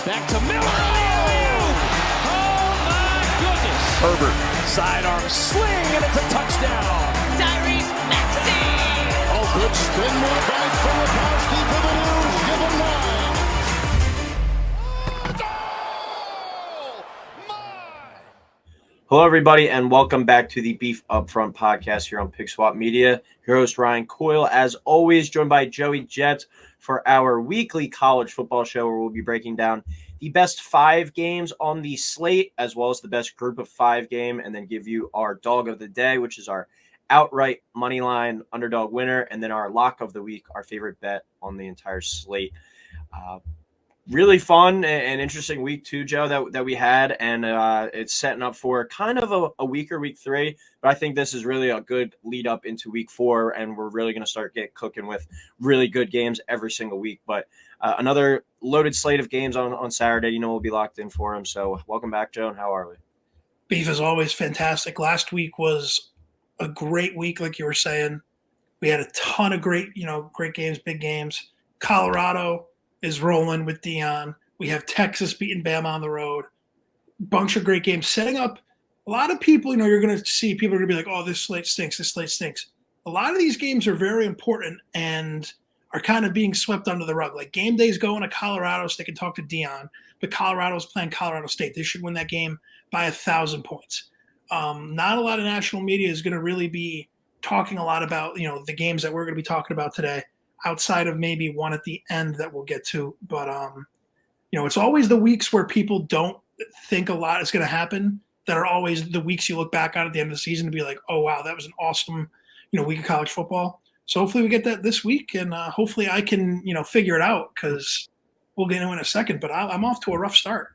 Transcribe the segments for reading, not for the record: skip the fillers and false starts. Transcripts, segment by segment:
Back to Miller. Oh my goodness. Herbert. Sidearm sling, and it's a touchdown. Tyrese Maxey. Oh, good spin move by Filipowski for the news. Give him 9. Hello, everybody, and welcome back to the Beef Upfront podcast here on Pig Swap Media. Your host, Ryan Coyle, as always, joined by Joey Jett for our weekly college football show where we'll be breaking down the best 5 games on the slate, as well as the best group of 5 game, and then give you our dog of the day, which is our outright money line underdog winner, and then our lock of the week, our favorite bet on the entire slate. Really fun and interesting week 2, Joe, that we had, and it's setting up for kind of a weaker week 3, but I think this is really a good lead up into week 4, and we're really going to start get cooking with really good games every single week. But another loaded slate of games on Saturday, we'll be locked in for them. So welcome back, Joe, and how are we? Beef is always fantastic. Last week was a great week, like you were saying. We had a ton of great games, big games. Colorado is rolling with Dion. We have Texas beating Bama on the road. Bunch of great games. Setting up a lot of people, you're going to see people are going to be like, oh, this slate stinks, this slate stinks. A lot of these games are very important and are kind of being swept under the rug. Like game day's going to Colorado so they can talk to Dion, but Colorado's playing Colorado State. They should win that game by 1,000 points. Not a lot of national media is going to really be talking a lot about, the games that we're going to be talking about today, outside of maybe one at the end that we'll get to. But, it's always the weeks where people don't think a lot is going to happen that are always the weeks you look back on at the end of the season to be like, oh, wow, that was an awesome, week of college football. So hopefully we get that this week, and hopefully I can, figure it out because we'll get into it in a second. But I'm off to a rough start.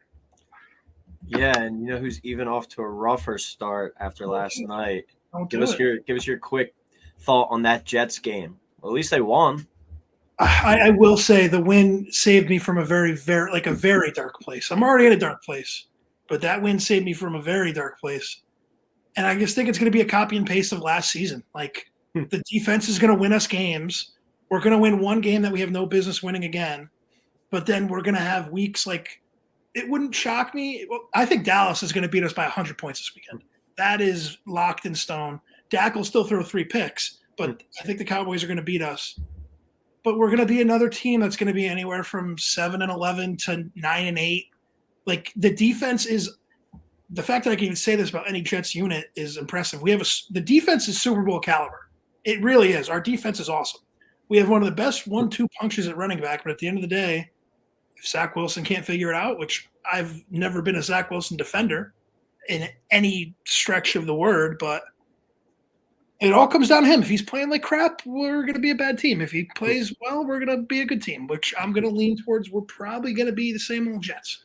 Yeah, and who's even off to a rougher start after last night? Give us your quick thought on that Jets game. Well, at least they won. I will say the win saved me from a very dark place. I'm already in a dark place, but that win saved me from a very dark place. And I just think it's going to be a copy and paste of last season. Like the defense is going to win us games. We're going to win one game that we have no business winning again. But then we're going to have weeks like it wouldn't shock me. Well, I think Dallas is going to beat us by 100 points this weekend. That is locked in stone. Dak will still throw 3 picks, but I think the Cowboys are going to beat us. But we're going to be another team that's going to be anywhere from 7-11 to 9-8. Like the defense is the fact that I can even say this about any Jets unit is impressive. The defense is Super Bowl caliber. It really is. Our defense is awesome. We have one of the best 1-2 punches at running back, but at the end of the day, if Zach Wilson can't figure it out, which I've never been a Zach Wilson defender in any stretch of the word, but it all comes down to him. If he's playing like crap, we're going to be a bad team. If he plays well, we're going to be a good team, which I'm going to lean towards. We're probably going to be the same old Jets.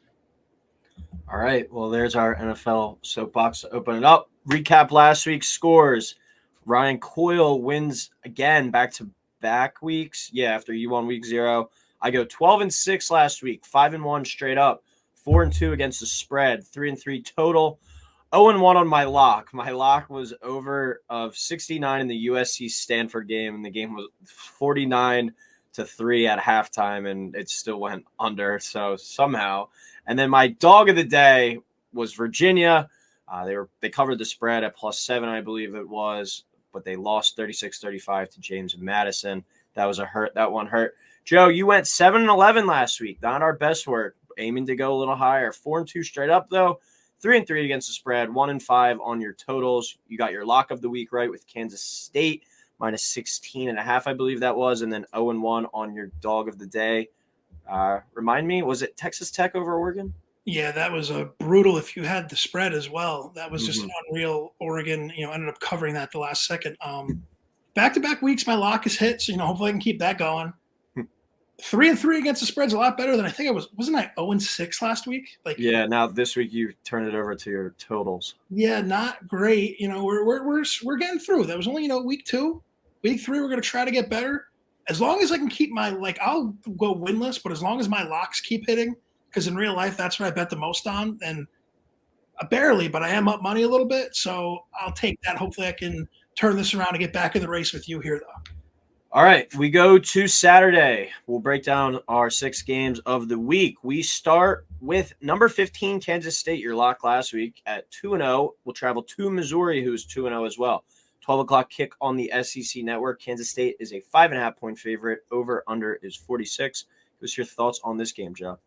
All right. Well, there's our NFL soapbox to open it up. Recap last week's scores. Ryan Coyle wins again back-to-back weeks. Yeah, after you won week 0. I go 12-6 last week, 5-1 straight up, 4-2 against the spread, 3-3 total. 0-1 on my lock. My lock was over of 69 in the USC Stanford game, and the game was 49-3 at halftime, and it still went under. So somehow, and then my dog of the day was Virginia. They covered the spread at +7, I believe it was, but they lost 36-35 to James Madison. That was a hurt. That one hurt. Joe, you went 7-11 last week. Not our best work. Aiming to go a little higher. 4-2 straight up though. 3-3 against the spread, 1-5 on your totals. You got your lock of the week right with Kansas State, -16.5, I believe that was, and then 0-1 on your dog of the day. Remind me, was it Texas Tech over Oregon? Yeah, that was a brutal. If you had the spread as well, that was just unreal. Oregon, ended up covering that the last second. Back-to-back weeks, my lock is hit, so hopefully I can keep that going. 3-3 against the spread's a lot better than I think I was. Wasn't I 0-6 last week? Yeah. Now this week you turn it over to your totals. Yeah, not great. We're getting through. That was only week 2. Week 3 we're gonna try to get better. As long as I can keep my I'll go winless, but as long as my locks keep hitting, because in real life that's what I bet the most on, and barely, but I am up money a little bit, so I'll take that. Hopefully I can turn this around and get back in the race with you here, though. All right, we go to Saturday. We'll break down our 6 games of the week. We start with number 15, Kansas State, your lock last week at 2-0. We'll travel to Missouri, who's 2-0 as well. 12 o'clock kick on the SEC network. Kansas State is a 5.5-point favorite. Over under is 46. What's your thoughts on this game, Joe?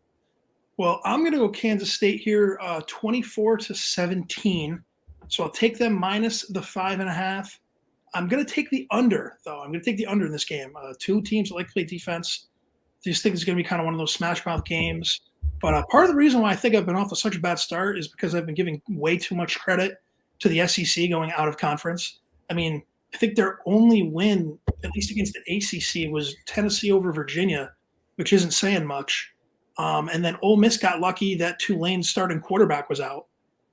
Well, I'm going to go Kansas State here, 24-17. So I'll take them minus the 5.5. I'm going to take the under, though. I'm going to take the under in this game. Two teams that like to play defense. I just think it's going to be kind of one of those smash mouth games. But part of the reason why I think I've been off to such a bad start is because I've been giving way too much credit to the SEC going out of conference. I mean, I think their only win, at least against the ACC, was Tennessee over Virginia, which isn't saying much. And then Ole Miss got lucky that Tulane's starting quarterback was out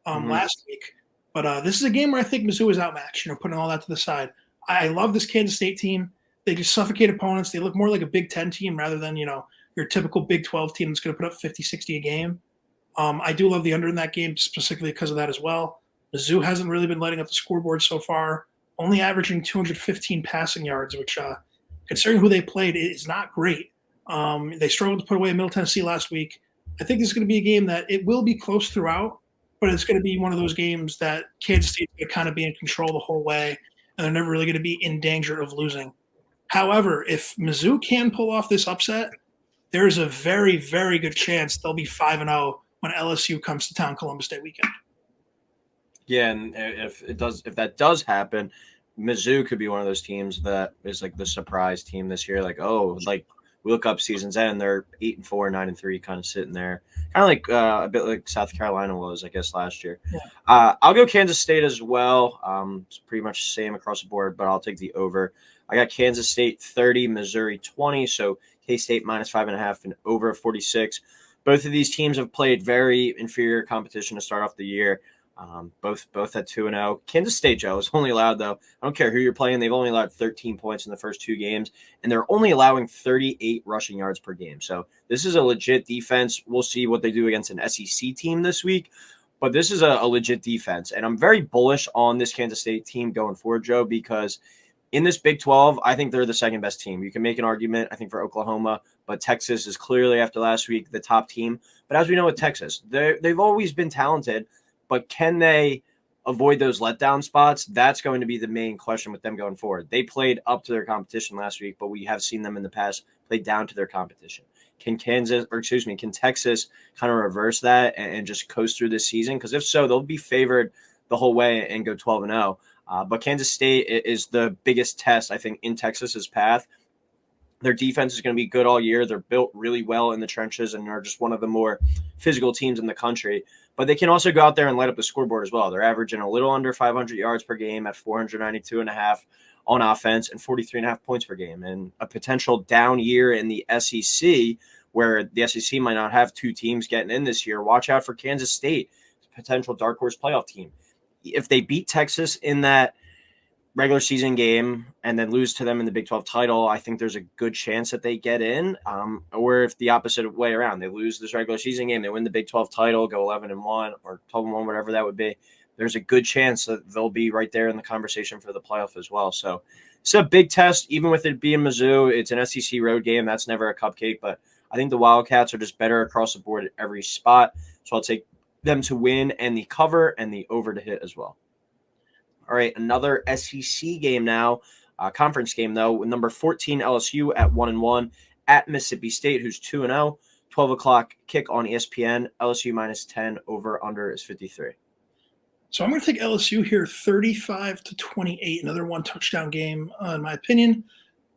last week. But this is a game where I think Mizzou is outmatched, putting all that to the side. I love this Kansas State team. They just suffocate opponents. They look more like a Big Ten team rather than, your typical Big 12 team that's going to put up 50, 60 a game. I do love the under in that game specifically because of that as well. Mizzou hasn't really been lighting up the scoreboard so far, only averaging 215 passing yards, which, considering who they played, is not great. They struggled to put away Middle Tennessee last week. I think this is going to be a game that it will be close throughout, but it's going to be one of those games that Kansas State is going to kind of be in control the whole way, and they're never really going to be in danger of losing. However, if Mizzou can pull off this upset, there's a very, very good chance they'll be 5-0 when LSU comes to town Columbus Day weekend. Yeah, and if that does happen, Mizzou could be one of those teams that is like the surprise team this year. We look up season's end, they're 8-4, 9-3, kind of sitting there, kind of like a bit like South Carolina was, I guess, last year. Yeah. I'll go Kansas State as well. It's pretty much the same across the board, but I'll take the over. I got Kansas State 30, Missouri 20, so K-State minus 5.5 and over 46. Both of these teams have played very inferior competition to start off the year. Both at 2-0. Kansas State, Joe, is only allowed, though. I don't care who you're playing. They've only allowed 13 points in the first 2 games, and they're only allowing 38 rushing yards per game. So this is a legit defense. We'll see what they do against an SEC team this week, but this is a legit defense, and I'm very bullish on this Kansas State team going forward, Joe, because in this Big 12, I think they're the second best team. You can make an argument, I think, for Oklahoma, but Texas is clearly, after last week, the top team. But as we know with Texas, they've always been talented, but can they avoid those letdown spots? That's going to be the main question with them going forward. They played up to their competition last week, but we have seen them in the past play down to their competition. Can Texas kind of reverse that and just coast through this season? Because if so, they'll be favored the whole way and go 12-0. But Kansas State is the biggest test, I think, in Texas's path. Their defense is going to be good all year. They're built really well in the trenches and are just one of the more physical teams in the country. But they can also go out there and light up the scoreboard as well. They're averaging a little under 500 yards per game at 492.5 on offense and 43.5 points per game. And a potential down year in the SEC, where the SEC might not have 2 teams getting in this year. Watch out for Kansas State, potential dark horse playoff team. If they beat Texas in that regular season game and then lose to them in the Big 12 title, I think there's a good chance that they get in. Or if the opposite way around, they lose this regular season game, they win the Big 12 title, go 11-1 or 12-1, whatever that would be. There's a good chance that they'll be right there in the conversation for the playoff as well. So it's a big test, even with it being Mizzou. It's an SEC road game. That's never a cupcake, but I think the Wildcats are just better across the board at every spot. So I'll take them to win and the cover and the over to hit as well. All right, another SEC game now, conference game though, with number 14 LSU at 1-1 at Mississippi State, who's 2-0. 12 o'clock kick on ESPN. LSU minus 10, over under is 53. So I'm going to take LSU here 35-28, another 1 touchdown game, in my opinion.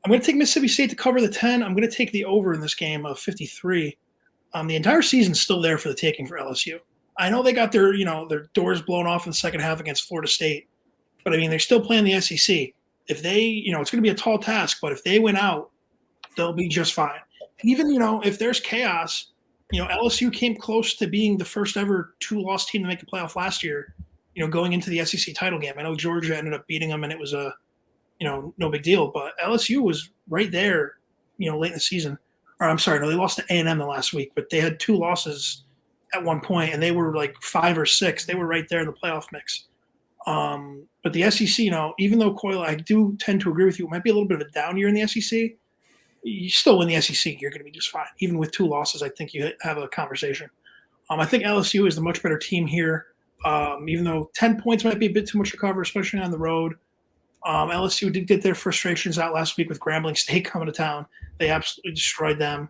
I'm going to take Mississippi State to cover the 10. I'm going to take the over in this game of 53. The entire season's still there for the taking for LSU. I know they got their doors blown off in the second half against Florida State, but I mean, they're still playing the SEC. If they, it's going to be a tall task, but if they win out, they'll be just fine. Even, if there's chaos, LSU came close to being the first ever 2-loss team to make the playoff last year, going into the SEC title game. I know Georgia ended up beating them and it was no big deal, but LSU was right there, late in the season. Or I'm sorry, no, they lost to A&M the last week, but they had 2 losses at one point and they were like 5 or 6. They were right there in the playoff mix. But the SEC, even though Coyle, I do tend to agree with you, it might be a little bit of a down year in the SEC. You still win the SEC, you're going to be just fine. Even with 2 losses, I think you have a conversation. I think LSU is the much better team here, even though 10 points might be a bit too much to cover, especially on the road. LSU did get their frustrations out last week with Grambling State coming to town. They absolutely destroyed them.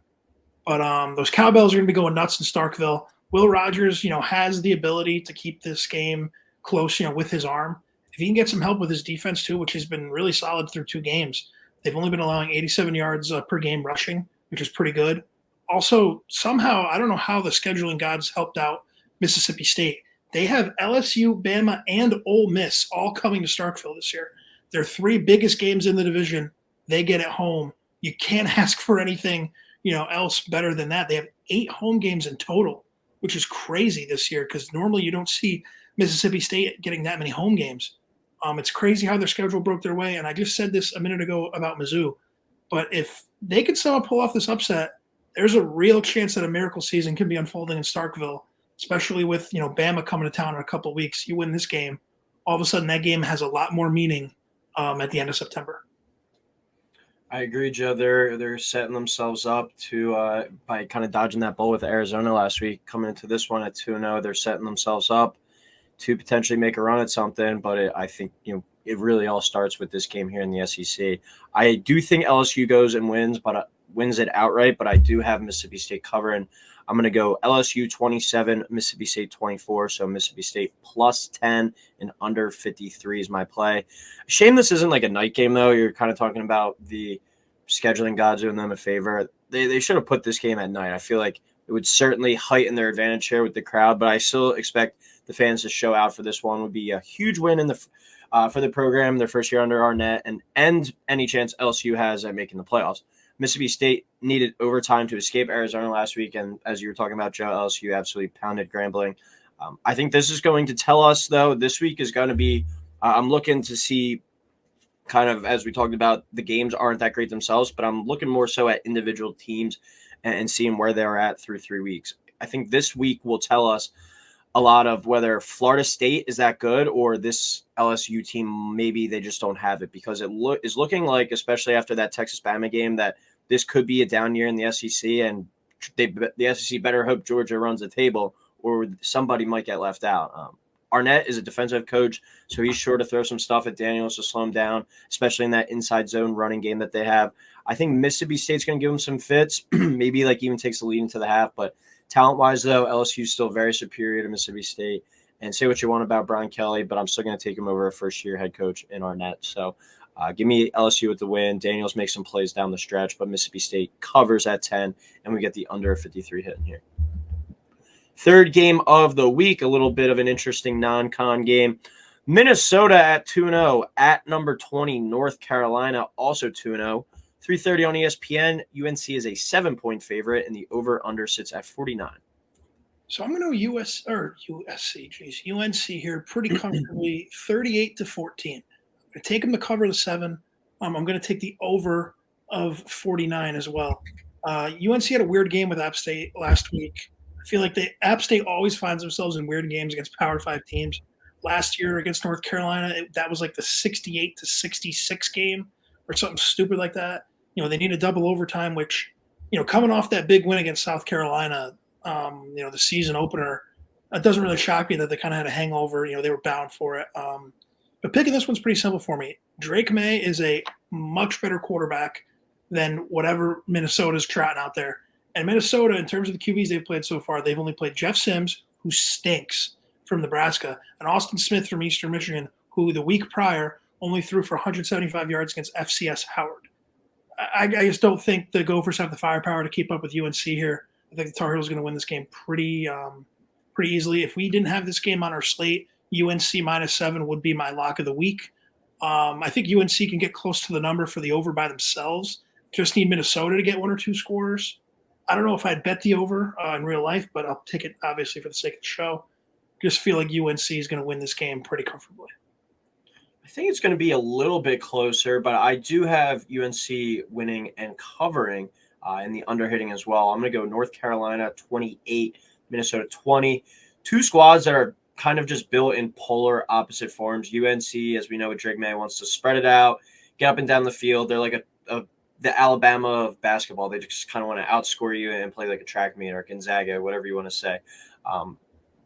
But those Cowbells are going to be going nuts in Starkville. Will Rodgers, has the ability to keep this game close, with his arm. If he can get some help with his defense too, which has been really solid through 2 games, they've only been allowing 87 yards per game rushing, which is pretty good. Also, somehow, I don't know how the scheduling gods helped out Mississippi State. They have LSU, Bama, and Ole Miss all coming to Starkville this year. Their 3 biggest games in the division, they get at home. You can't ask for anything, else better than that. They have 8 home games in total, which is crazy this year because normally you don't see Mississippi State getting that many home games. It's crazy how their schedule broke their way, and I just said this a minute ago about Mizzou. But if they could somehow pull off this upset, there's a real chance that a miracle season could be unfolding in Starkville, especially with Bama coming to town in a couple of weeks. You win this game, all of a sudden that game has a lot more meaning at the end of September. I agree, Joe. They're setting themselves up to by kind of dodging that bull with Arizona last week, coming into this one at 2-0. They're setting themselves up to potentially make a run at something, but I think it really all starts with this game here in the SEC. I do think LSU goes and wins, but wins it outright. But I do have Mississippi State covering. I'm going to go LSU 27, Mississippi State 24. So Mississippi State plus 10 and under 53 is my play. Shame this isn't like a night game, though. You're kind of talking about the scheduling gods doing them a favor. They should have put this game at night. I feel like it would certainly heighten their advantage here with the crowd, but I still expect the fans to show out for this one. Would be a huge win in the for the program, their first year under Arnett, and end any chance LSU has at making the playoffs. Mississippi State needed overtime to escape Arizona last week, and as you were talking about, Joe, LSU absolutely pounded Grambling. I think this is going to tell us, though, this week is going to be I'm looking to see kind of, as we talked about, the games aren't that great themselves, but I'm looking more so at individual teams and seeing where they're at through 3 weeks. I think this week will tell us a lot of whether Florida State is that good or this LSU team, maybe they just don't have it, because it is looking like, especially after that Texas-Bama game, that this could be a down year in the SEC, and the SEC better hope Georgia runs the table or somebody might get left out. Arnett is a defensive coach, so he's sure to throw some stuff at Daniels to slow him down, especially in that inside zone running game that they have. I think Mississippi State's going to give him some fits, maybe like even takes the lead into the half, but talent-wise, though, LSU is still very superior to Mississippi State. And say what you want about Brian Kelly, but I'm still going to take him over a first-year head coach in Arnett. So give me LSU with the win. Daniels makes some plays down the stretch, but Mississippi State covers at 10, and we get the under 53 hit in here. Third game of the week, a little bit of an interesting non-con game. Minnesota at 2-0 at number 20, North Carolina also 2-0. 3:30 on ESPN. UNC is a 7-point favorite, and the over/under sits at 49. So I'm going to UNC here pretty comfortably, 38-14. I'm going to take them to cover the 7. I'm going to take the over of 49 as well. UNC had a weird game with App State last week. I feel like App State always finds themselves in weird games against Power 5 teams. Last year against North Carolina, that was like the 68-66 game or something stupid like that. They need a double overtime, which, coming off that big win against South Carolina, the season opener, it doesn't really shock me that they kind of had a hangover. They were bound for it. But picking this one's pretty simple for me. Drake May is a much better quarterback than whatever Minnesota's trotting out there. And Minnesota, in terms of the QBs they've played so far, they've only played Jeff Sims, who stinks, from Nebraska, and Austin Smith from Eastern Michigan, who the week prior only threw for 175 yards against FCS Howard. I just don't think the Gophers have the firepower to keep up with UNC here. I think the Tar Heels are going to win this game pretty easily. If we didn't have this game on our slate, UNC -7 would be my lock of the week. I think UNC can get close to the number for the over by themselves. Just need Minnesota to get 1 or 2 scores. I don't know if I'd bet the over in real life, but I'll take it obviously for the sake of the show. Just feel like UNC is going to win this game pretty comfortably. I think it's going to be a little bit closer, but I do have UNC winning and covering in the under hitting as well. I'm going to go North Carolina 28, Minnesota 20. Two squads that are kind of just built in polar opposite forms. UNC, as we know, with Drake May, wants to spread it out, get up and down the field. They're like the Alabama of basketball. They just kind of want to outscore you and play like a track meet or Gonzaga, whatever you want to say.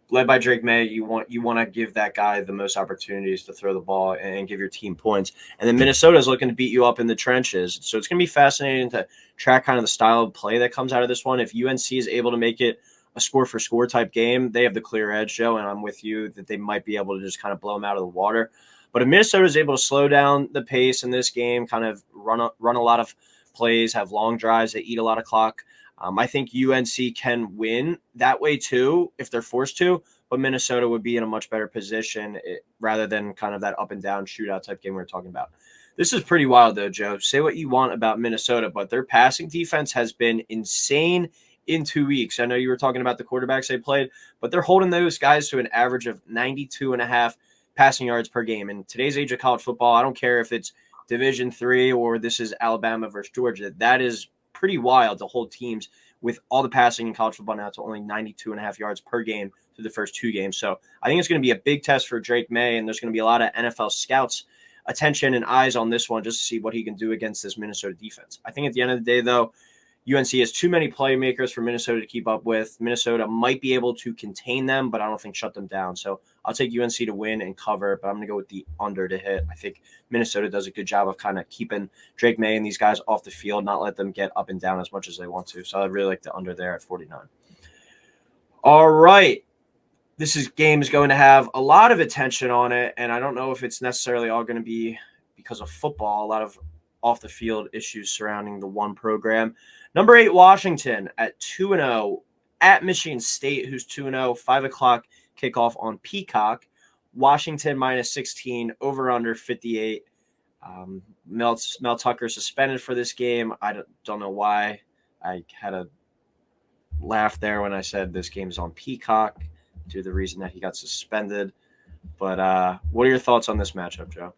Led by Drake May, you want to give that guy the most opportunities to throw the ball and give your team points. And then Minnesota is looking to beat you up in the trenches. So it's going to be fascinating to track kind of the style of play that comes out of this one. If UNC is able to make it a score-for-score type game, they have the clear edge, Joe, and I'm with you that they might be able to just kind of blow them out of the water. But if Minnesota is able to slow down the pace in this game, kind of run a lot of plays, have long drives, they eat a lot of clock, I think UNC can win that way too if they're forced to, but Minnesota would be in a much better position rather than kind of that up and down shootout type game we were talking about. This is pretty wild though, Joe. Say what you want about Minnesota, but their passing defense has been insane in 2 weeks. I know you were talking about the quarterbacks they played, but they're holding those guys to an average of 92.5 passing yards per game. In today's age of college football, I don't care if it's Division III or this is Alabama versus Georgia. That is pretty wild to hold teams with all the passing in college football now to only 92.5 yards per game through the first 2 games. So I think it's going to be a big test for Drake May, and there's going to be a lot of NFL scouts' attention and eyes on this one just to see what he can do against this Minnesota defense. I think at the end of the day, though, UNC has too many playmakers for Minnesota to keep up with. Minnesota might be able to contain them, but I don't think shut them down. So I'll take UNC to win and cover, but I'm going to go with the under to hit. I think Minnesota does a good job of kind of keeping Drake May and these guys off the field, not let them get up and down as much as they want to. So I really like the under there at 49. All right. This game is going to have a lot of attention on it, and I don't know if it's necessarily all going to be because of football, a lot of off-the-field issues surrounding the one program. Number 8, Washington at 2-0 at Michigan State, who's 2-0, 5 o'clock kickoff on Peacock. Washington minus 16, over-under 58. Mel Tucker suspended for this game. I don't know why. I had a laugh there when I said this game is on Peacock due to the reason that he got suspended. But what are your thoughts on this matchup, Joe?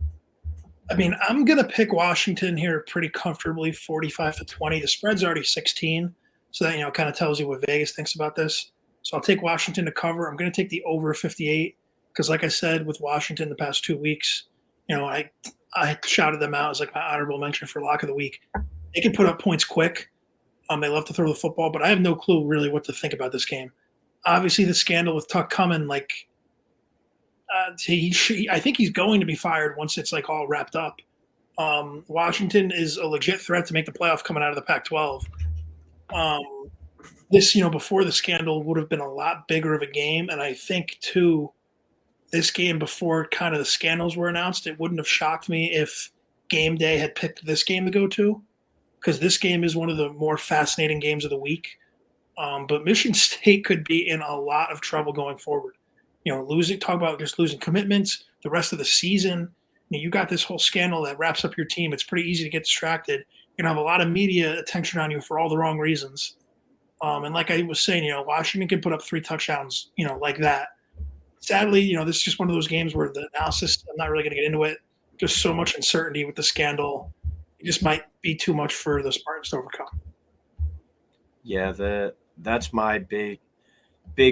I mean, I'm going to pick Washington here pretty comfortably, 45-20. The spread's already 16, so that, kind of tells you what Vegas thinks about this. So I'll take Washington to cover. I'm going to take the over 58 because, like I said, with Washington the past 2 weeks, I shouted them out as like my honorable mention for lock of the week. They can put up points quick. They love to throw the football, but I have no clue really what to think about this game. Obviously, the scandal with Tuck coming, I think he's going to be fired once it's like all wrapped up. Washington is a legit threat to make the playoff coming out of the Pac-12. This, before the scandal would have been a lot bigger of a game. And I think too, this game before kind of the scandals were announced, it wouldn't have shocked me if Game Day had picked this game to go to, because this game is one of the more fascinating games of the week. But Michigan State could be in a lot of trouble going forward. Talk about just losing commitments the rest of the season. You got this whole scandal that wraps up your team. It's pretty easy to get distracted. You're going to have a lot of media attention on you for all the wrong reasons. And like I was saying, Washington can put up 3 touchdowns, like that. Sadly, this is just one of those games where the analysis, I'm not really going to get into it. Just so much uncertainty with the scandal. It just might be too much for the Spartans to overcome. Yeah, that's my big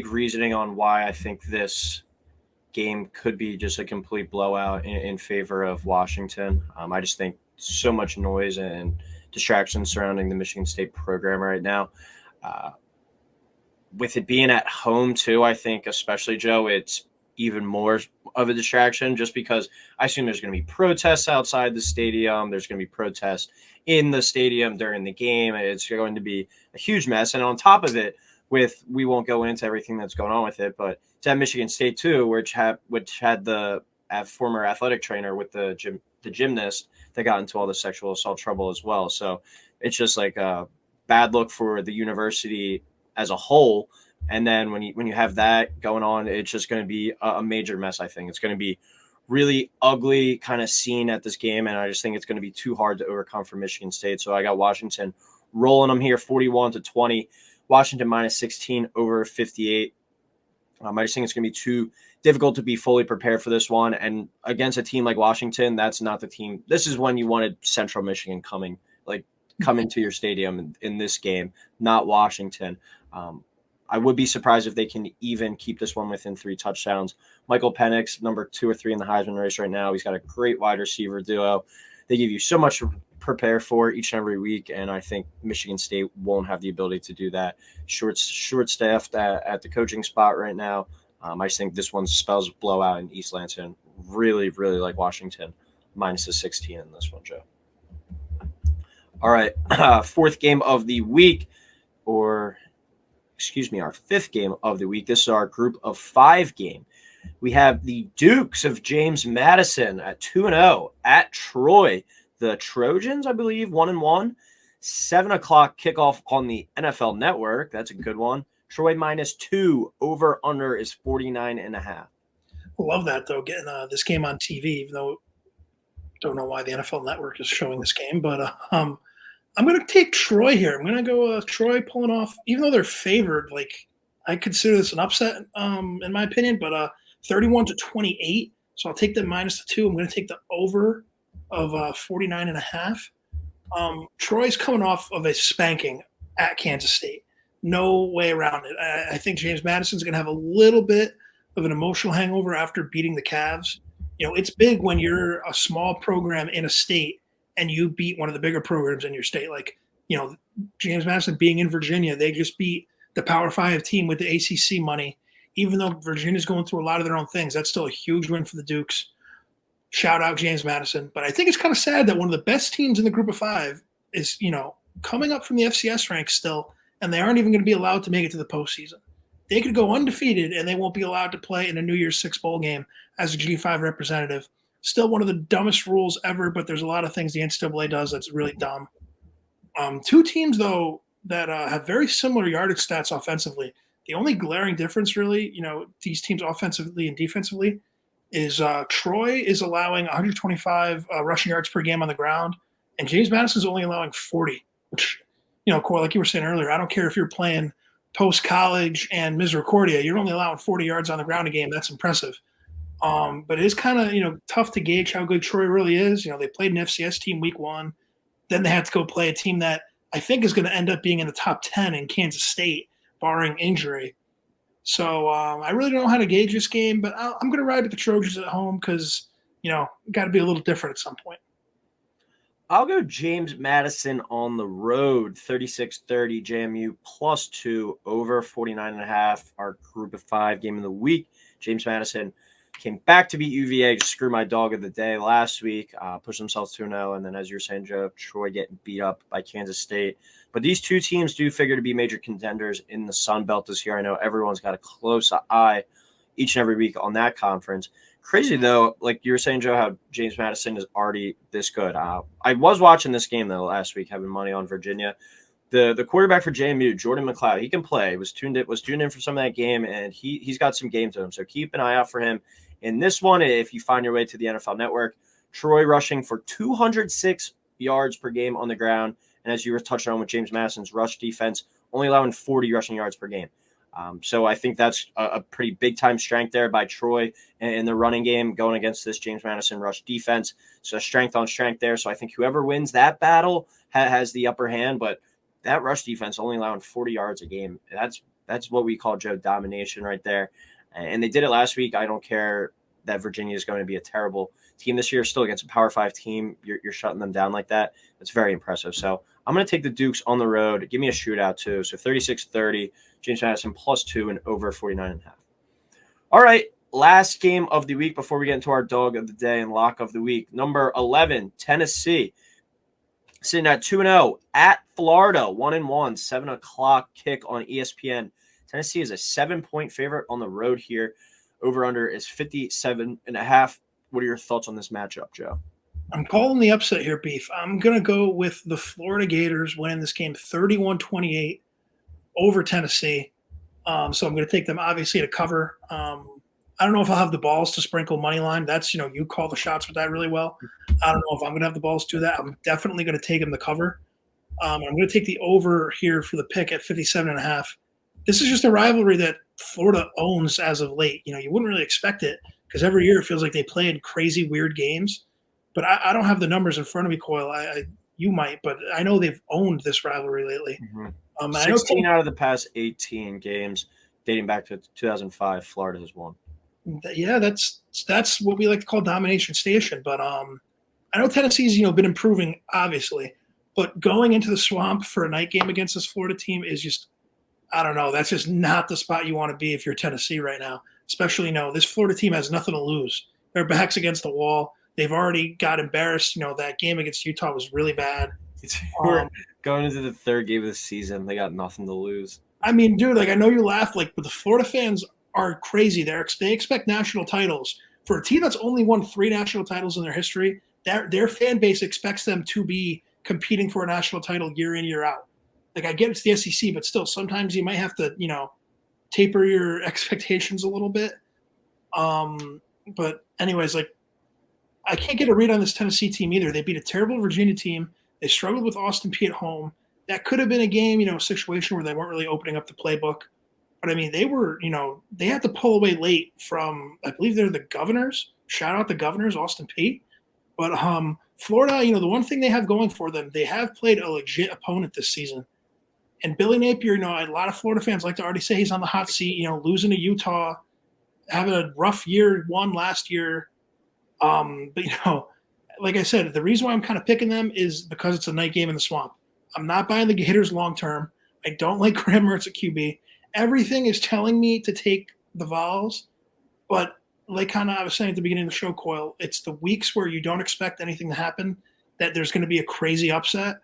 reasoning on why I think this game could be just a complete blowout in favor of Washington. I just think so much noise and distraction surrounding the Michigan State program right now. With it being at home too, I think especially, Joe, it's even more of a distraction just because I assume there's going to be protests outside the stadium. There's going to be protests in the stadium during the game. It's going to be a huge mess. And on top of it, we won't go into everything that's going on with it, but it's at Michigan State too, which had the former athletic trainer with the gymnast that got into all the sexual assault trouble as well. So it's just like a bad look for the university as a whole. And then when you have that going on, it's just going to be a major mess. I think it's going to be really ugly kind of scene at this game, and I just think it's going to be too hard to overcome for Michigan State. So I got Washington rolling them here, 41-20. Washington minus 16 over 58. I just think it's going to be too difficult to be fully prepared for this one. And against a team like Washington, that's not the team. This is when you wanted Central Michigan come into your stadium in this game, not Washington. I would be surprised if they can even keep this one within 3 touchdowns. Michael Penix, number 2 or 3 in the Heisman race right now. He's got a great wide receiver duo. They give you so much to prepare for each and every week, and I think Michigan State won't have the ability to do that. Short-staffed at the coaching spot right now. I just think this one spells blowout in East Lansing. Really, really like Washington. Minus the 16 in this one, Joe. All right, 4th game of the week, our 5th game of the week. This is our group of 5 game. We have the Dukes of James Madison at 2-0 at Troy. The Trojans, I believe, 1-1. 7 o'clock kickoff on the NFL Network. That's a good one. Troy -2. Over under is 49.5. Love that, though, getting this game on TV, even though don't know why the NFL Network is showing this game. But I'm going to take Troy here. I'm going to go Troy pulling off, even though they're favored. Like, I consider this an upset in my opinion, but 31-28. So I'll take the -2. I'm going to take the over of 49.5. Troy's coming off of a spanking at Kansas State. No way around it. I think James Madison's going to have a little bit of an emotional hangover after beating the Cavs. You know, it's big when you're a small program in a state and you beat one of the bigger programs in your state. Like, you know, James Madison being in Virginia, they just beat the Power 5 team with the ACC money. Even though Virginia's going through a lot of their own things, that's still a huge win for the Dukes. Shout out James Madison. But I think it's kind of sad that one of the best teams in the group of 5 is, you know, coming up from the FCS ranks still, and they aren't even going to be allowed to make it to the postseason. They could go undefeated, and they won't be allowed to play in a New Year's Six bowl game as a G5 representative. Still one of the dumbest rules ever, but there's a lot of things the NCAA does that's really dumb. 2 teams, though, that have very similar yardage stats offensively. The only glaring difference, really, you know, these teams offensively and defensively, is Troy is allowing 125 rushing yards per game on the ground, and James Madison's only allowing 40, which, you know, Coyle, like you were saying earlier, I don't care if you're playing post-college and Misericordia, you're only allowing 40 yards on the ground a game. That's impressive. But it is kind of, you know, tough to gauge how good Troy really is. You know, they played an FCS team week 1. Then they had to go play a team that I think is going to end up being in the top 10 in Kansas State, barring injury. So I really don't know how to gauge this game, but I'm going to ride with the Trojans at home because, you know, got to be a little different at some point. I'll go James Madison on the road, 36-30, JMU +2, over 49.5, our group of 5 game of the week. James Madison came back to beat UVA, just screw my dog of the day last week, pushed themselves 2-0, and then as you were saying, Joe, Troy getting beat up by Kansas State. But these 2 teams do figure to be major contenders in the Sun Belt this year. I know everyone's got a close eye each and every week on that conference. Crazy, though, like you were saying, Joe, how James Madison is already this good. I was watching this game, though, last week, having money on Virginia. The quarterback for JMU, Jordan McLeod, he can play. Was tuned in for some of that game, and he's got some game to him. So keep an eye out for him. In this one, if you find your way to the NFL Network, Troy rushing for 206 yards per game on the ground. And as you were touching on with James Madison's rush defense, only allowing 40 rushing yards per game. So I think that's a pretty big-time strength there by Troy in the running game going against this James Madison rush defense. So strength on strength there. So I think whoever wins that battle has the upper hand. But that rush defense only allowing 40 yards a game, that's what we call, Joe, domination right there. And they did it last week. I don't care that Virginia is going to be a terrible team this year. Still against a Power 5 team, you're shutting them down like that. It's very impressive. So I'm going to take the Dukes on the road. Give me a shootout, too. So 36-30, James Madison +2 and over 49.5. All right, last game of the week before we get into our dog of the day and lock of the week. Number 11, Tennessee, sitting at 2-0 at Florida, 1-1, 7 o'clock kick on ESPN. Tennessee is a 7-point favorite on the road here. Over-under is 57.5. What are your thoughts on this matchup, Joe? I'm calling the upset here, Beef. I'm going to go with the Florida Gators winning this game 31-28 over Tennessee. So I'm going to take them, obviously, to cover. I don't know if I'll have the balls to sprinkle money line. That's, you know, you call the shots with that really well. I don't know if I'm going to have the balls to do that. I'm definitely going to take them to cover. I'm going to take the over here for the pick at 57.5. This is just a rivalry that Florida owns as of late. You know, you wouldn't really expect it because every year it feels like they play in crazy, weird games. But I don't have the numbers in front of me, Coyle. you might, but I know they've owned this rivalry lately. Mm-hmm. I know 16 out of the past 18 games dating back to 2005, Florida has won. Yeah, that's what we like to call domination station. But I know Tennessee's been improving, obviously, but going into the swamp for a night game against this Florida team is just, I don't know. That's just not the spot you want to be if you're Tennessee right now. Especially, this Florida team has nothing to lose. Their backs against the wall. They've already got embarrassed. That game against Utah was really bad. We're going into the third game of the season. They got nothing to lose. I mean, dude, I know you laugh, but the Florida fans are crazy. They expect national titles. For a team that's only won 3 national titles in their history, their fan base expects them to be competing for a national title year in, year out. I get it's the SEC, but still, sometimes you might have to, taper your expectations a little bit. But anyways, I can't get a read on this Tennessee team either. They beat a terrible Virginia team. They struggled with Austin Peay at home. That could have been a game, a situation where they weren't really opening up the playbook. But I mean, they were, they had to pull away late from, I believe they're the Governors. Shout out the Governors, Austin Peay. But Florida, the one thing they have going for them, they have played a legit opponent this season. And Billy Napier, a lot of Florida fans like to already say he's on the hot seat, losing to Utah, having a rough year, won last year. But, like I said, the reason why I'm kind of picking them is because it's a night game in the swamp. I'm not buying the Gators long term. I don't like Graham Mertz at QB. Everything is telling me to take the Vols, but I was saying at the beginning of the show, Coyle, it's the weeks where you don't expect anything to happen, that there's going to be a crazy upset,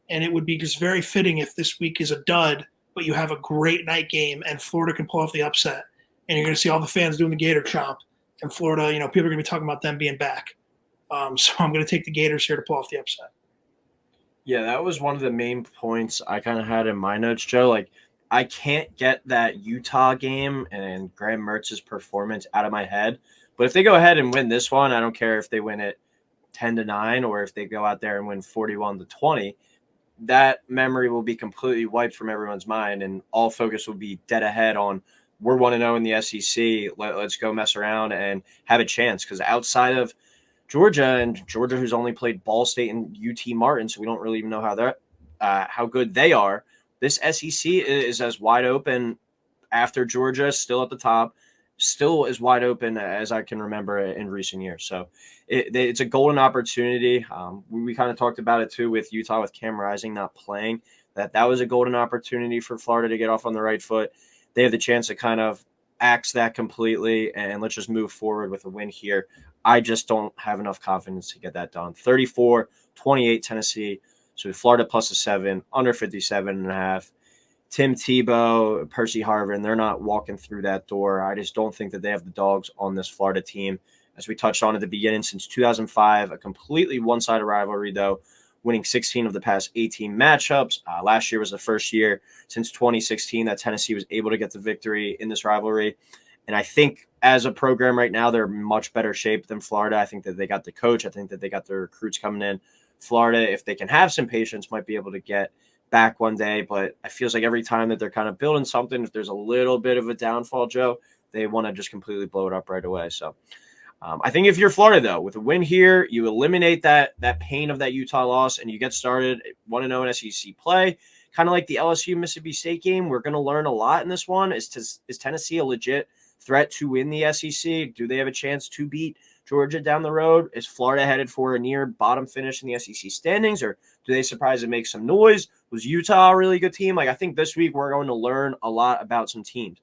and it would be just very fitting if this week is a dud, but you have a great night game and Florida can pull off the upset, and you're going to see all the fans doing the Gator chomp, and Florida, people are going to be talking about them being back. So I'm going to take the Gators here to pull off the upset. Yeah, that was one of the main points I kind of had in my notes, Joe. I can't get that Utah game and Graham Mertz's performance out of my head. But if they go ahead and win this one, I don't care if they win it 10-9 or if they go out there and win 41-20. That memory will be completely wiped from everyone's mind, and all focus will be dead ahead on we're 1-0 in the SEC. Let's go mess around and have a chance. Because outside of Georgia, who's only played Ball State and UT Martin, so we don't really even know how good they are. This SEC is as wide open after Georgia, still at the top, still as wide open as I can remember in recent years. So it's a golden opportunity. We kind of talked about it too with Utah, with Cam Rising not playing, that was a golden opportunity for Florida to get off on the right foot. They have the chance to kind of axe that completely, and let's just move forward with a win here. I just don't have enough confidence to get that done. 34-28 Tennessee. So Florida plus a 7, under 57.5. Tim Tebow, Percy Harvin, they're not walking through that door. I just don't think that they have the dogs on this Florida team. As we touched on at the beginning, since 2005, a completely one-sided rivalry, though, winning 16 of the past 18 matchups. Last year was the first year since 2016 that Tennessee was able to get the victory in this rivalry. And I think as a program right now, they're in much better shape than Florida. I think that they got the coach. I think that they got their recruits coming in. Florida, if they can have some patience, might be able to get back one day. But it feels like every time that they're kind of building something, if there's a little bit of a downfall, Joe, they want to just completely blow it up right away. So I think if you're Florida, though, with a win here, you eliminate that pain of that Utah loss and you get started 1-0 in SEC play. Kind of like the LSU-Mississippi State game, we're going to learn a lot in this one. Is Tennessee a legit threat to win the SEC? Do they have a chance to beat Georgia down the road? Is Florida headed for a near bottom finish in the SEC standings, or do they surprise and make some noise? Was Utah a really good team? I think this week we're going to learn a lot about some teams.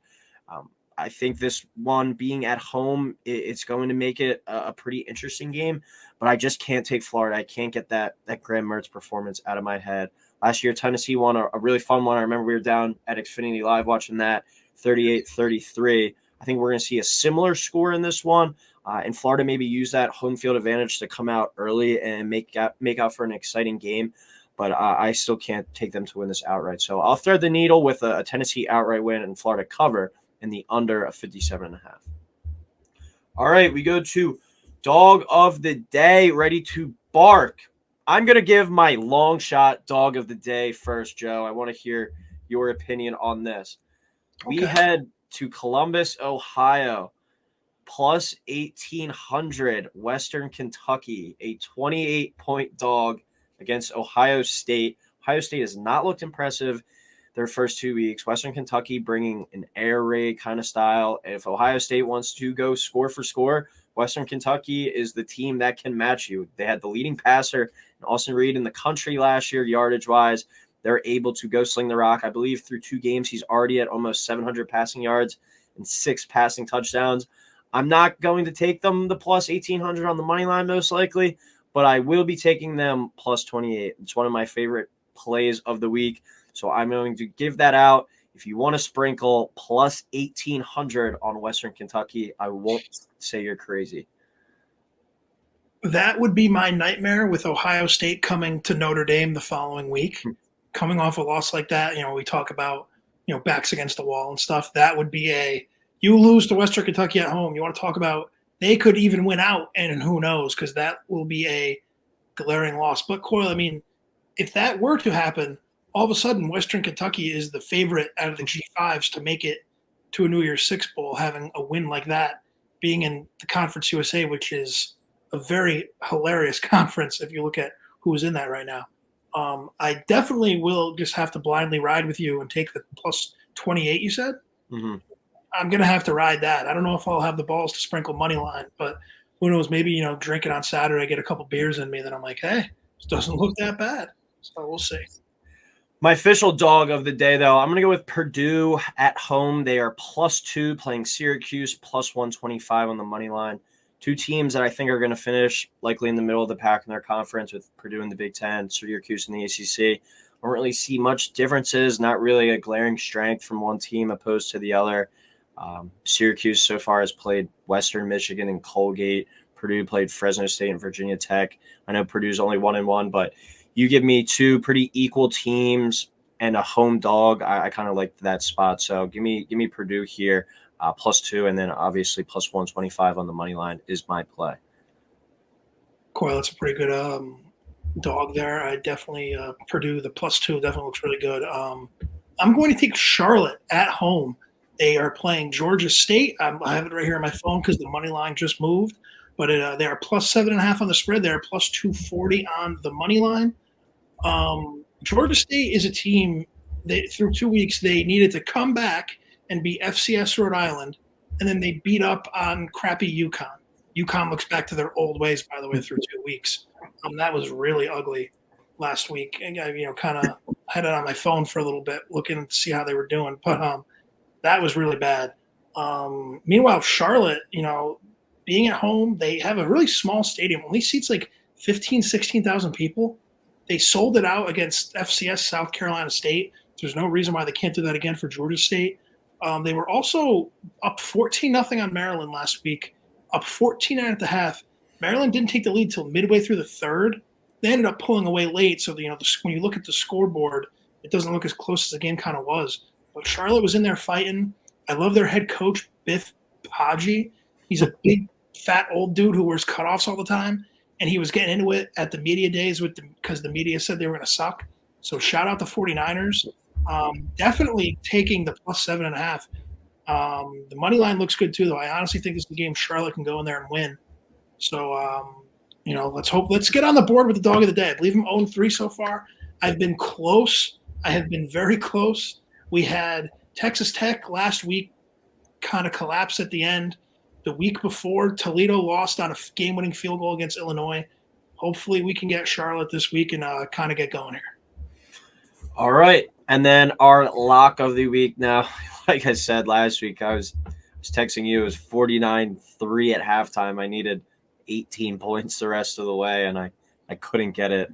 I think this one being at home, it's going to make it a pretty interesting game, but I just can't take Florida. I can't get that Graham Mertz performance out of my head. Last year, Tennessee won a really fun one. I remember we were down at Xfinity Live watching that, 38-33. I think we're going to see a similar score in this one. And Florida maybe use that home field advantage to come out early and make out for an exciting game. But I still can't take them to win this outright. So I'll thread the needle with a Tennessee outright win and Florida cover in the under of 57.5. All right, we go to Dog of the Day, ready to bark. I'm going to give my long shot Dog of the Day first, Joe. I want to hear your opinion on this. Okay. We head to Columbus, Ohio, plus 1,800 Western Kentucky, a 28-point dog against Ohio State. Ohio State has not looked impressive their first 2 weeks. Western Kentucky bringing an air raid kind of style. If Ohio State wants to go score for score, Western Kentucky is the team that can match you. They had the leading passer, Austin Reed, in the country last year, yardage-wise. They're able to go sling the rock. I believe through 2 games, he's already at almost 700 passing yards and 6 passing touchdowns. I'm not going to take them the plus 1,800 on the money line most likely, but I will be taking them plus 28. It's one of my favorite plays of the week, so I'm going to give that out. If you want to sprinkle plus 1,800 on Western Kentucky, I won't say you're crazy. That would be my nightmare with Ohio State coming to Notre Dame the following week. Coming off a loss like that, we talk about, backs against the wall and stuff. That would be you lose to Western Kentucky at home. You want to talk about they could even win out, and who knows, because that will be a glaring loss. But Coyle, if that were to happen, all of a sudden Western Kentucky is the favorite out of the G5s to make it to a New Year's Six Bowl, having a win like that, being in the Conference USA, which is a very hilarious conference if you look at who's in that right now. I definitely will just have to blindly ride with you and take the plus 28 you said. Mm-hmm. I'm going to have to ride that. I don't know if I'll have the balls to sprinkle money line, but who knows, maybe, drinking on Saturday, get a couple beers in me, then I'm like, hey, this doesn't look that bad. So we'll see. My official dog of the day, though, I'm going to go with Purdue at home. They are +2 playing Syracuse, plus 125 on the money line. 2 teams that I think are going to finish likely in the middle of the pack in their conference, with Purdue in the Big Ten, Syracuse in the ACC. I don't really see much differences, not really a glaring strength from one team opposed to the other. Syracuse so far has played Western Michigan and Colgate. Purdue played Fresno State and Virginia Tech. I know Purdue's only 1-1, but you give me 2 pretty equal teams and a home dog. I kind of like that spot. So give me Purdue here, +2, and then obviously plus 125 on the money line is my play. Coyle, that's a pretty good dog there. I definitely Purdue, the +2 definitely looks really good. I'm going to take Charlotte at home. They are playing Georgia State. I have it right here on my phone because the money line just moved. But they are +7.5 on the spread. They're +240 on the money line. Georgia State is a team that through 2 weeks they needed to come back and beat FCS Rhode Island, and then they beat up on crappy UConn. UConn looks back to their old ways, by the way, through 2 weeks. That was really ugly last week. And I, kind of had it on my phone for a little bit, looking to see how they were doing. But that was really bad. Meanwhile, Charlotte, being at home, they have a really small stadium. Only seats like 15,000, 16,000 people. They sold it out against FCS South Carolina State. There's no reason why they can't do that again for Georgia State. They were also up 14-0 on Maryland last week, up 14 at the half. Maryland didn't take the lead till midway through the third. They ended up pulling away late. So, when you look at the scoreboard, it doesn't look as close as the game kind of was. But Charlotte was in there fighting. I love their head coach, Biff Poggi. He's a big, fat, old dude who wears cutoffs all the time. And he was getting into it at the media days because the media said they were going to suck. So shout out the 49ers. Definitely taking the +7.5. The money line looks good too, though. I honestly think this is the game Charlotte can go in there and win. So, let's get on the board with the dog of the day. I believe I'm 0-3 so far. I've been close. I have been very close. We had Texas Tech last week kind of collapse at the end. The week before, Toledo lost on a game-winning field goal against Illinois. Hopefully we can get Charlotte this week and kind of get going here. All right. And then our lock of the week now, like I said last week, I was texting you. It was 49-3 at halftime. I needed 18 points the rest of the way, and I couldn't get it.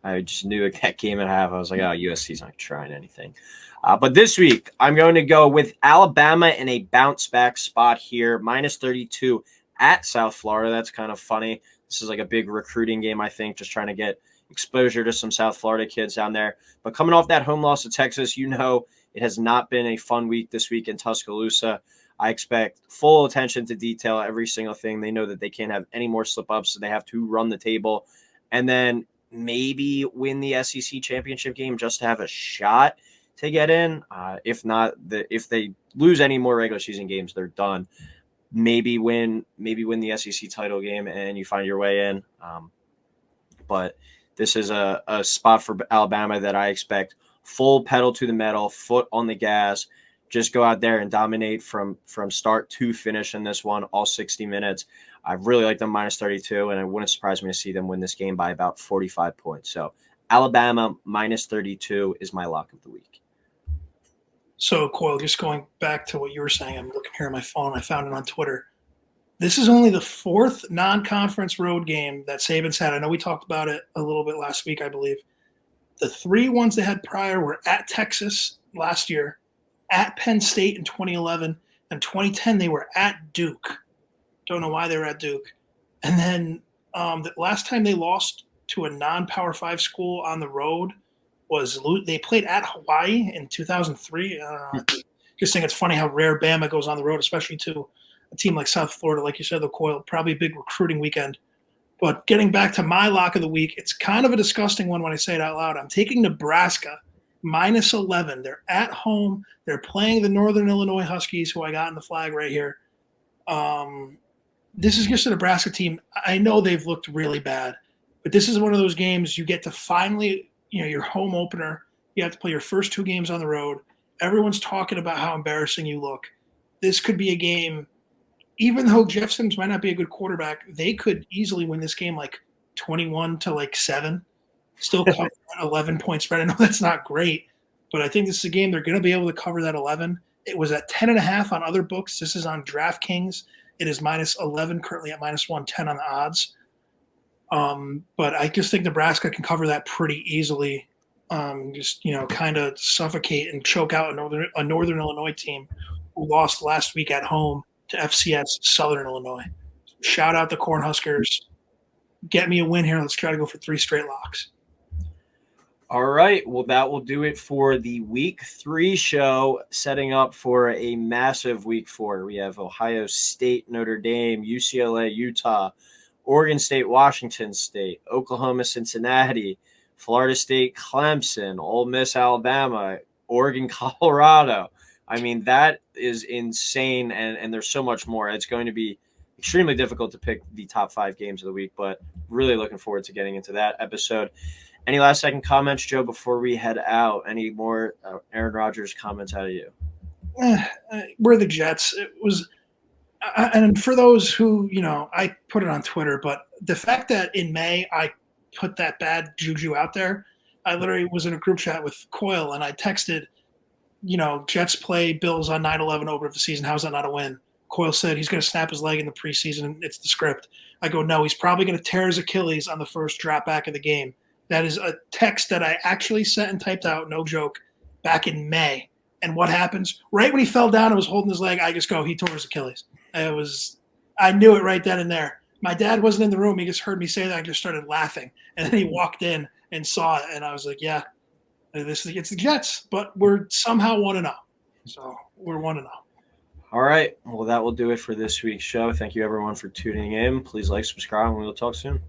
I just knew that game at half. I was like, USC's not trying anything. But this week, I'm going to go with Alabama in a bounce-back spot here, -32 at South Florida. That's kind of funny. This is like a big recruiting game, I think, just trying to get exposure to some South Florida kids down there. But coming off that home loss to Texas, it has not been a fun week this week in Tuscaloosa. I expect full attention to detail, every single thing. They know that they can't have any more slip-ups, so they have to run the table. And then maybe win the SEC championship game just to have a shot to get in. If not, if they lose any more regular season games, they're done. Maybe win the SEC title game and you find your way in. But this is a spot for Alabama that I expect full pedal to the metal, foot on the gas, just go out there and dominate from start to finish in this one, all 60 minutes. I really like them minus 32, and it wouldn't surprise me to see them win this game by about 45 points. So Alabama minus 32 is my lock of the week. So, Coyle, just going back to what you were saying, I'm looking here on my phone. I found it on Twitter. This is only the fourth non-conference road game that Saban's had. I know we talked about it a little bit last week, I believe. The 3 ones they had prior were at Texas last year, at Penn State in 2011, and 2010 they were at Duke. Don't know why they were at Duke. And then the last time they lost to a non-Power 5 school on the road was they played at Hawaii in 2003. Just think it's funny how rare Bama goes on the road, especially to a team like South Florida, like you said, the Coyle, probably a big recruiting weekend. But getting back to my lock of the week, it's kind of a disgusting one when I say it out loud. I'm taking Nebraska minus 11. They're at home. They're playing the Northern Illinois Huskies, who I got in the flag right here. This is just a Nebraska team. I know they've looked really bad, but this is one of those games you get to finally, your home opener. You have to play your first 2 games on the road. Everyone's talking about how embarrassing you look. This could be a game, even though Jeff Sims might not be a good quarterback, they could easily win this game like 21-7, still cover that 11-point spread. I know that's not great, but I think this is a game they're going to be able to cover that 11. It was at 10.5 on other books. This is on DraftKings. It is minus 11, currently at minus 110 on the odds. But I just think Nebraska can cover that pretty easily. Kind of suffocate and choke out a Northern Illinois team who lost last week at home to FCS Southern Illinois. Shout out the Cornhuskers. Get me a win here. Let's try to go for 3 straight locks. All right. Well, that will do it for the week 3 show, setting up for a massive week 4. We have Ohio State, Notre Dame, UCLA, Utah, Oregon State, Washington State, Oklahoma, Cincinnati, Florida State, Clemson, Ole Miss, Alabama, Oregon, Colorado. I mean, that is insane, and there's so much more. It's going to be extremely difficult to pick the top 5 games of the week, but really looking forward to getting into that episode. Any last second comments, Joe, before we head out? Any more Aaron Rodgers comments out of you? We're the Jets. It was, and for those who, I put it on Twitter, but the fact that in May I put that bad juju out there, I literally was in a group chat with Coyle and I texted, Jets play Bills on 9/11 opener of the season. How's that not a win? Coyle said he's going to snap his leg in the preseason. It's the script. I go, no, he's probably going to tear his Achilles on the first drop back of the game. That is a text that I actually sent and typed out, no joke, back in May. And what happens? Right when he fell down and was holding his leg, I just go, he tore his Achilles. I knew it right then and there. My dad wasn't in the room. He just heard me say that. I just started laughing. And then he walked in and saw it. And I was like, yeah, it's the Jets. But we're somehow 1-0. So we're 1-0. All right. Well, that will do it for this week's show. Thank you, everyone, for tuning in. Please like, subscribe, and we will talk soon.